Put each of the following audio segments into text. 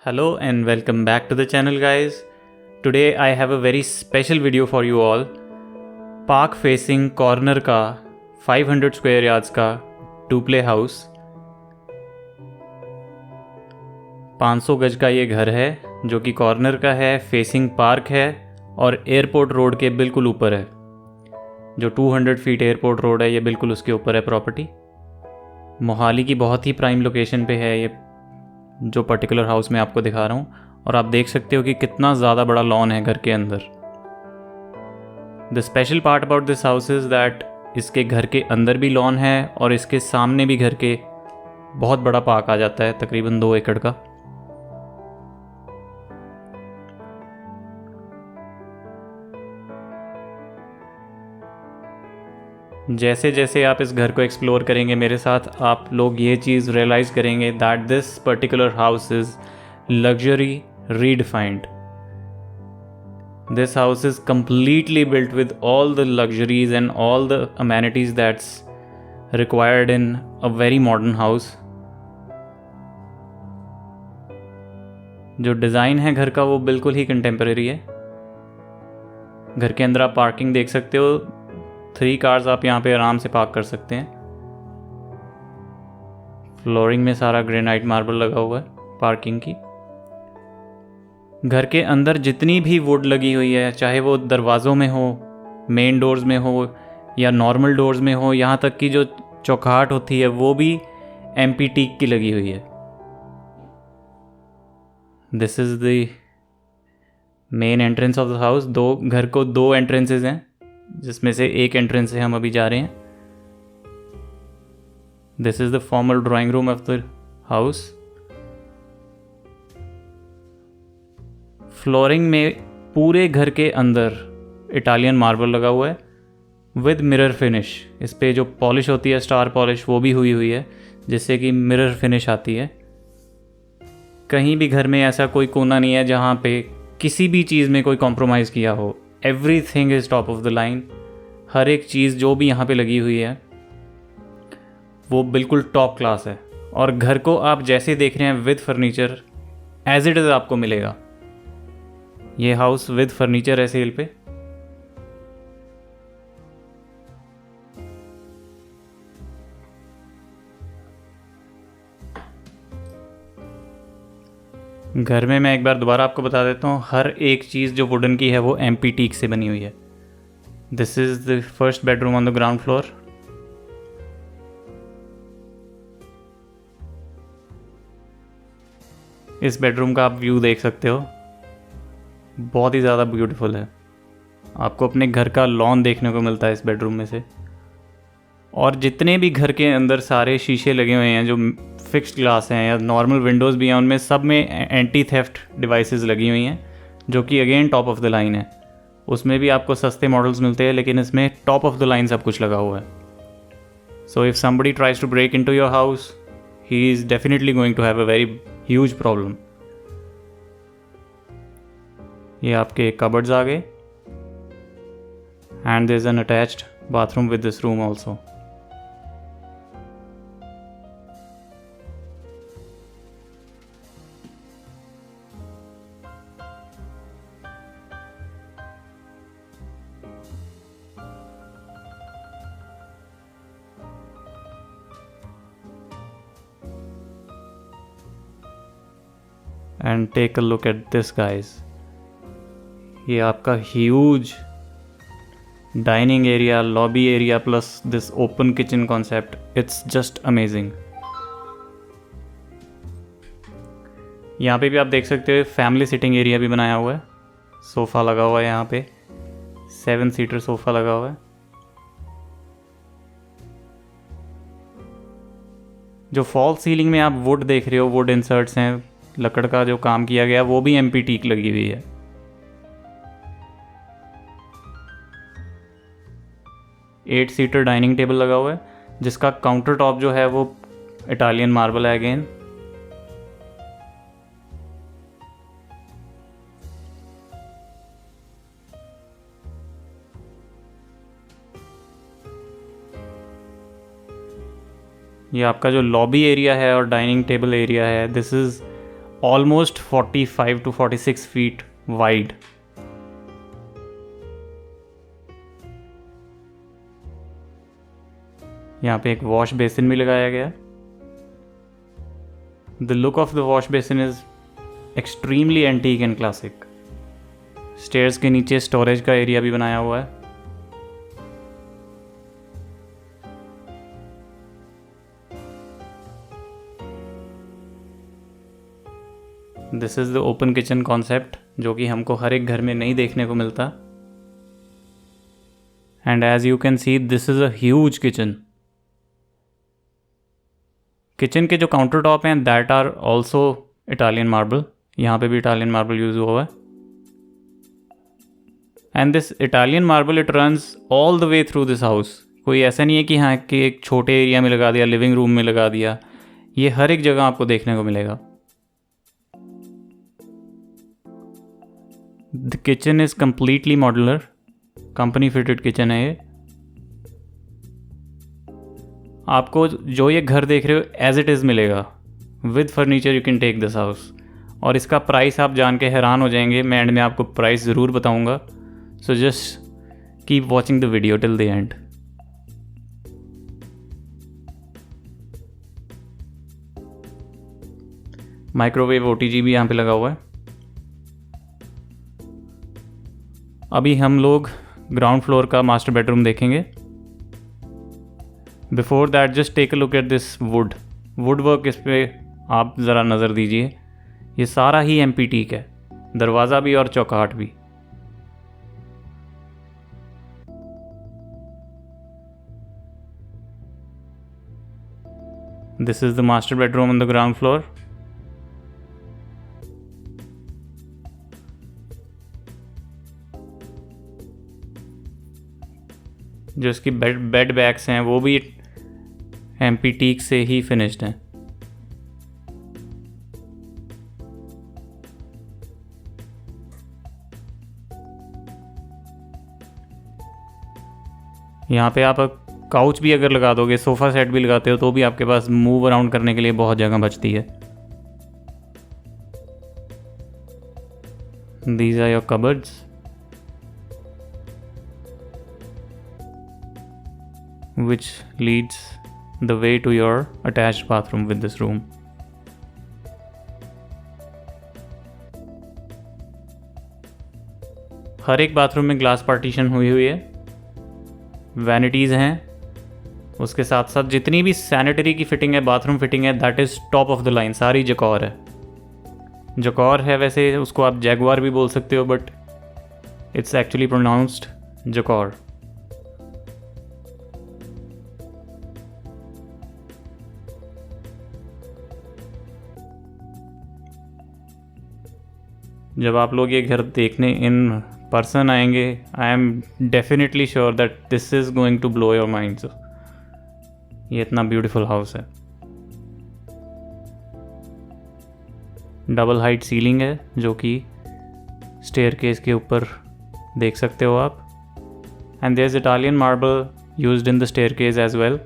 Hello and welcome back to the channel, guys. Today I have a very special video for you all. Park facing corner का 500 square yards का to play house, 500 गज का ये घर है जो कि कॉर्नर का है, फेसिंग पार्क है और एयरपोर्ट रोड के बिल्कुल ऊपर है। जो 200 फीट एयरपोर्ट रोड है ये बिल्कुल उसके ऊपर है प्रॉपर्टी। मोहाली की बहुत ही प्राइम लोकेशन पे है ये जो पर्टिकुलर हाउस मैं आपको दिखा रहा हूँ, और आप देख सकते हो कि कितना ज़्यादा बड़ा लॉन है घर के अंदर। The special part about this house is that इसके घर के अंदर भी लॉन है और इसके सामने भी घर के बहुत बड़ा पार्क आ जाता है, तकरीबन 2 एकड़ का। जैसे जैसे आप इस घर को एक्सप्लोर करेंगे मेरे साथ, आप लोग ये चीज़ रियलाइज़ करेंगे that this particular house is luxury redefined. This house is completely built with all the luxuries and all the amenities that's required in a very modern house. जो डिज़ाइन है घर का वो बिल्कुल ही कंटेम्परेरी है। घर के अंदर आप पार्किंग देख सकते हो, 3 कार्स आप यहाँ पे आराम से पार्क कर सकते हैं। फ्लोरिंग में सारा ग्रेनाइट मार्बल लगा हुआ है पार्किंग की। घर के अंदर जितनी भी वुड लगी हुई है, चाहे वो दरवाज़ों में हो, मेन डोर्स में हो या नॉर्मल डोर्स में हो, यहाँ तक कि जो चौखाट होती है वो भी एमपी टीक की लगी हुई है। This is the main entrance of the house. घर को 2 एंट्रेंसेस हैं जिसमें से एक एंट्रेंस से हम अभी जा रहे हैं। This is the formal drawing room of the house. Flooring में पूरे घर के अंदर इटालियन मार्बल लगा हुआ है विद मिरर फिनिश। इस पे जो पॉलिश होती है, स्टार पॉलिश, वो भी हुई है जिससे कि मिरर फिनिश आती है। कहीं भी घर में ऐसा कोई कोना नहीं है जहाँ पे किसी भी चीज़ में कोई कॉम्प्रोमाइज़ किया हो। Everything is top of the line. हर एक चीज़ जो भी यहाँ पे लगी हुई है वो बिल्कुल टॉप क्लास है, और घर को आप जैसे देख रहे हैं with furniture as it is आपको मिलेगा। ये हाउस विद फर्नीचर है सेल पे। घर में मैं एक बार दोबारा आपको बता देता हूँ, हर एक चीज़ जो वुडन की है वो एमपी टीक से बनी हुई है। This is the first bedroom on the ground floor. इस बेडरूम का आप व्यू देख सकते हो, बहुत ही ज़्यादा ब्यूटीफुल है। आपको अपने घर का लॉन देखने को मिलता है इस बेडरूम में से। और जितने भी घर के अंदर सारे शीशे लगे हुए हैं जो फिक्स्ड ग्लास हैं या नॉर्मल विंडोज़ भी हैं, उनमें सब में एंटी थेफ्ट डिवाइसेस लगी हुई हैं जो कि again top of the line है। उसमें भी आपको सस्ते मॉडल्स मिलते हैं, लेकिन इसमें टॉप ऑफ द लाइन सब कुछ लगा हुआ है। So if somebody tries to break into your house, he is definitely going to have a very huge problem. ये आपके कबर्ड्स आ गए, and there is an attached bathroom with this room also. And take a look at this guys. ये आपका huge dining area, lobby area plus this open kitchen concept, it's just amazing. यहाँ पे भी आप देख सकते हो फैमिली सिटिंग एरिया भी बनाया हुआ है। सोफ़ा लगा हुआ है यहाँ पे, 7 सीटर सोफ़ा लगा हुआ है। जो फॉल सीलिंग में आप वुड देख रहे हो, वुड इंसर्ट्स हैं, लकड़ का जो काम किया गया वो भी एमपी टीक लगी हुई है। 8 सीटर डाइनिंग टेबल लगा हुआ है जिसका काउंटर टॉप जो है वो इटालियन मार्बल है अगेन। ये आपका जो लॉबी एरिया है और डाइनिंग टेबल एरिया है, this is almost 45 to 46 feet wide. यहाँ पे एक वॉश बेसिन भी लगाया गया। The look of the wash basin is extremely antique and classic. Stairs के नीचे स्टोरेज का एरिया भी बनाया हुआ है। This is the open kitchen concept, जो कि हमको हर एक घर में नहीं देखने को मिलता। And as you can see, this is a huge kitchen. Kitchen के जो काउंटर टॉप हैं that are also Italian marble. यहाँ पे भी इटालियन मार्बल यूज हुआ है। And this Italian marble it runs all the way through this house. कोई ऐसा नहीं है कि हाँ कि एक छोटे एरिया में लगा दिया, लिविंग रूम में लगा दिया। ये हर एक जगह आपको देखने को मिलेगा। The kitchen is completely modular, company fitted kitchen है ये। आपको जो ये घर देख रहे हो एज इट इज़ मिलेगा, with furniture. You can take this house. और इसका प्राइस आप जान के हैरान हो जाएंगे। मैं एंड में आपको प्राइस ज़रूर बताऊंगा। So just keep watching the video till the end. Microwave OTG भी यहाँ पे लगा हुआ है। अभी हम लोग ग्राउंड फ्लोर का मास्टर बेडरूम देखेंगे। Before that just take a look at this woodwork. इस पे आप ज़रा नज़र दीजिए। ये सारा ही एमपी टीक है, दरवाज़ा भी और चौकाट भी। This is the master bedroom on the ground floor. जो इसकी बेड बैग्स हैं वो भी एमपी टीक से ही फिनिश्ड हैं। यहाँ पे आप काउच भी अगर लगा दोगे, सोफ़ा सेट भी लगाते हो, तो भी आपके पास मूव अराउंड करने के लिए बहुत जगह बचती है। These are your cupboards. which leads the way to your attached bathroom with this room. हर एक बाथरूम में ग्लास पार्टीशन हुई हुई है। वैनिटीज़ हैं। उसके साथ साथ जितनी भी सैनिटरी की फिटिंग है, बाथरूम फिटिंग है, that is top of the line. सारी जकौर है। जकौर है, वैसे उसको आप जैगवार भी बोल सकते हो, बट इट्स एक्चुअली प्रोनाउंस्ड जकौर। जब आप लोग ये घर देखने इन पर्सन आएंगे, I am definitely sure that this is going to blow your minds. ये इतना ब्यूटीफुल हाउस है। डबल हाइट सीलिंग है, जो कि स्टेयरकेस के ऊपर देख सकते हो आप। And there is Italian marble used in the staircase as well.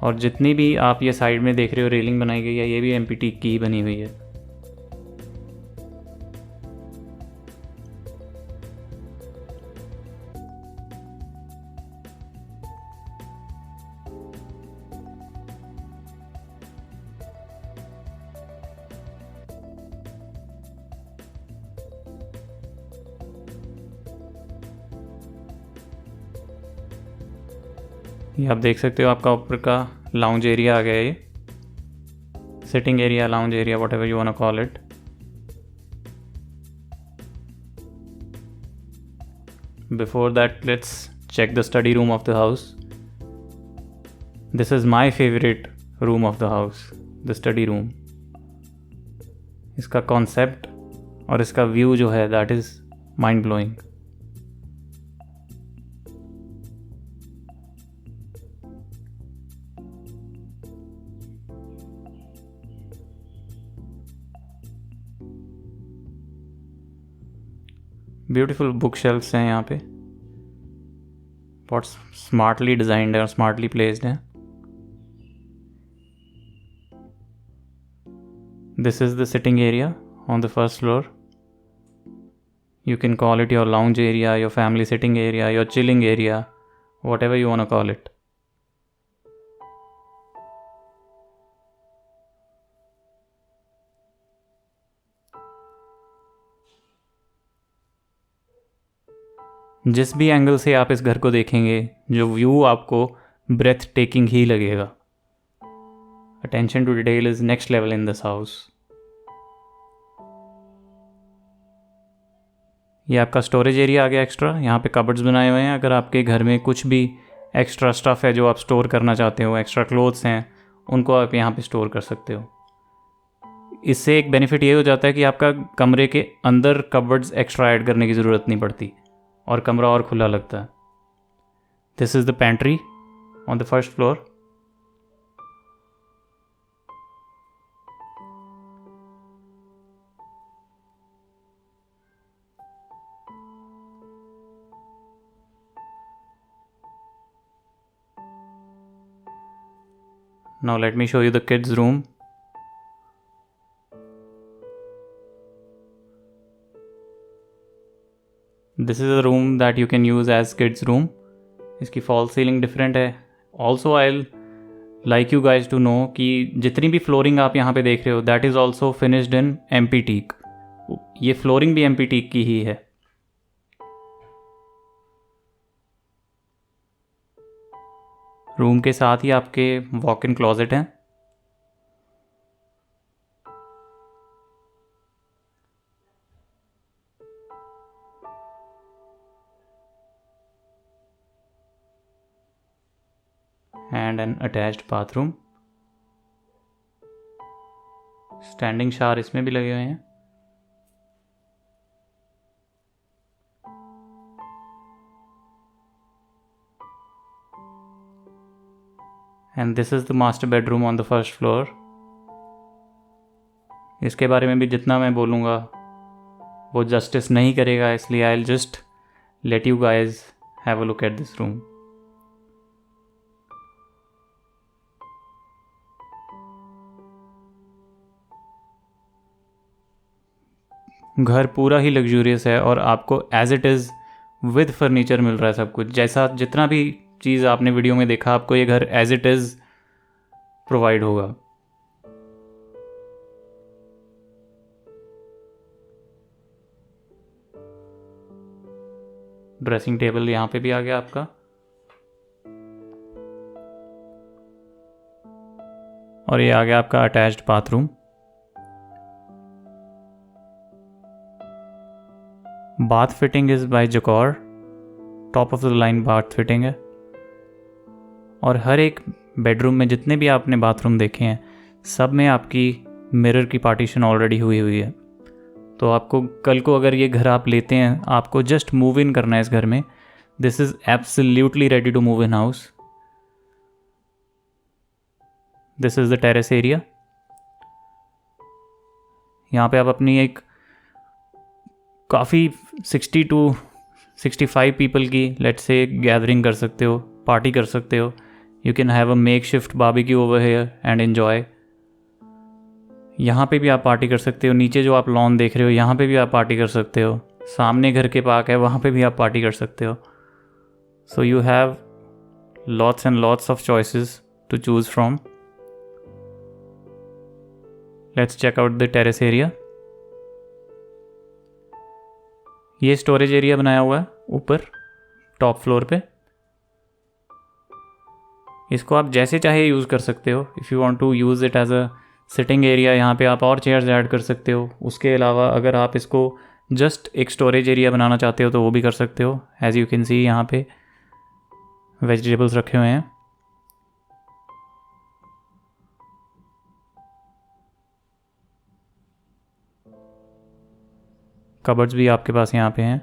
और जितनी भी आप ये साइड में देख रहे हो रेलिंग बनाई गई है, ये भी एमपी टीक की ही बनी हुई है। ये आप देख सकते हो, आपका ऊपर का लाउंज एरिया आ गया है। ये sitting area, lounge area, whatever you want to call it. Before that let's check the study room of the house. This is my favourite room of the house, the study room. इसका concept और इसका view जो है that is mind blowing. Beautiful bookshelves हैं यहाँ पे, बहुत smartly designed है और स्मार्टली प्लेस्ड है। This is the sitting area on the first floor. You can call it your lounge area, your family sitting area, your chilling area, whatever you want to call it. जिस भी angle से आप इस घर को देखेंगे, जो व्यू आपको ब्रेथ टेकिंग ही लगेगा. Attention to detail is next level in this house. ये आपका स्टोरेज एरिया आ गया एक्स्ट्रा. यहाँ पे कबर्ड्स बनाए हुए हैं. अगर आपके घर में कुछ भी एक्स्ट्रा स्टफ़ है जो आप स्टोर करना चाहते हो, एक्स्ट्रा क्लोथ्स हैं, उनको आप यहाँ पे स्टोर कर सकते हो. इससे एक बेनिफिट ये हो जाता है कि आपका कमरे के अंदर कबर्ड्स एक्स्ट्रा ऐड करने की ज़रूरत नहीं पड़ती और कमरा और खुला लगता है. This is the pantry on the first floor. Now let me show you the kids' room. This is a room that you can use as kids' room. इसकी फॉल सीलिंग डिफरेंट है. Also I like you guys to know कि जितनी भी flooring आप यहाँ पे देख रहे हो that is also finished in MP teak. ये फ्लोरिंग भी MP टीक की ही है. रूम के साथ ही आपके वॉक इन क्लोजेट हैं. And an attached bathroom. Standing shower इसमें भी लगे हुए हैं. And this is the master bedroom on the first floor. इसके बारे में भी जितना मैं बोलूँगा वो जस्टिस नहीं करेगा, इसलिए I will just let you guys have a look at this room. घर पूरा ही लग्जूरियस है और आपको as it is with furniture मिल रहा है सब कुछ. जैसा जितना भी चीज़ आपने वीडियो में देखा, आपको ये घर एज इट इज़ प्रोवाइड होगा. ड्रेसिंग टेबल यहाँ पे भी आ गया आपका. और ये आ गया आपका attached bathroom. Bath fitting is by Jaquar. Top of the line bath fitting है. और हर एक बेडरूम में जितने भी आपने बाथरूम देखे हैं सब में आपकी मिरर की पार्टीशन ऑलरेडी हुई है. तो आपको कल को अगर ये घर आप लेते हैं, आपको जस्ट मूव इन करना है इस घर में. This is absolutely ready to move in house. This is the terrace area. यहाँ पे आप अपनी एक काफ़ी 60 to 65 पीपल की लेट्स से गैदरिंग कर सकते हो, पार्टी कर सकते हो. You can have a makeshift barbecue over here and enjoy. यहाँ पे भी आप पार्टी कर सकते हो. नीचे जो आप लॉन देख रहे हो यहाँ पे भी आप पार्टी कर सकते हो. सामने घर के पार्क है वहाँ पे भी आप पार्टी कर सकते हो. So you have lots and lots of choices to choose from. Let's check out the terrace area. ये स्टोरेज एरिया बनाया हुआ है ऊपर टॉप फ्लोर पे. इसको आप जैसे चाहे यूज़ कर सकते हो. If you want to use it as a sitting area, यहाँ पे आप और चेयर्स ऐड कर सकते हो. उसके अलावा अगर आप इसको जस्ट एक स्टोरेज एरिया बनाना चाहते हो तो वो भी कर सकते हो. एज़ यू कैन सी यहाँ पे वेजिटेबल्स रखे हुए हैं. कबर्ड्स भी आपके पास यहाँ पे हैं.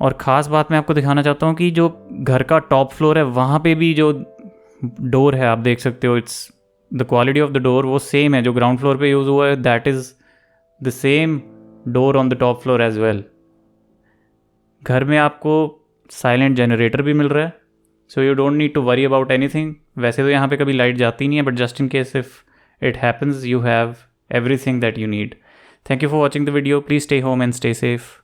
और ख़ास बात मैं आपको दिखाना चाहता हूँ कि जो घर का टॉप फ्लोर है वहाँ पे भी जो डोर है आप देख सकते हो. It's the quality of the door वो सेम है जो ग्राउंड फ्लोर पे यूज़ हुआ है. That is the same door on the top floor as well. घर में आपको साइलेंट जनरेटर भी मिल रहा है. So you don't need to worry about anything. वैसे तो यहाँ पे कभी लाइट जाती नहीं है, but just in case if it happens you have everything that you need. Thank you for watching the video. Please stay home and stay safe.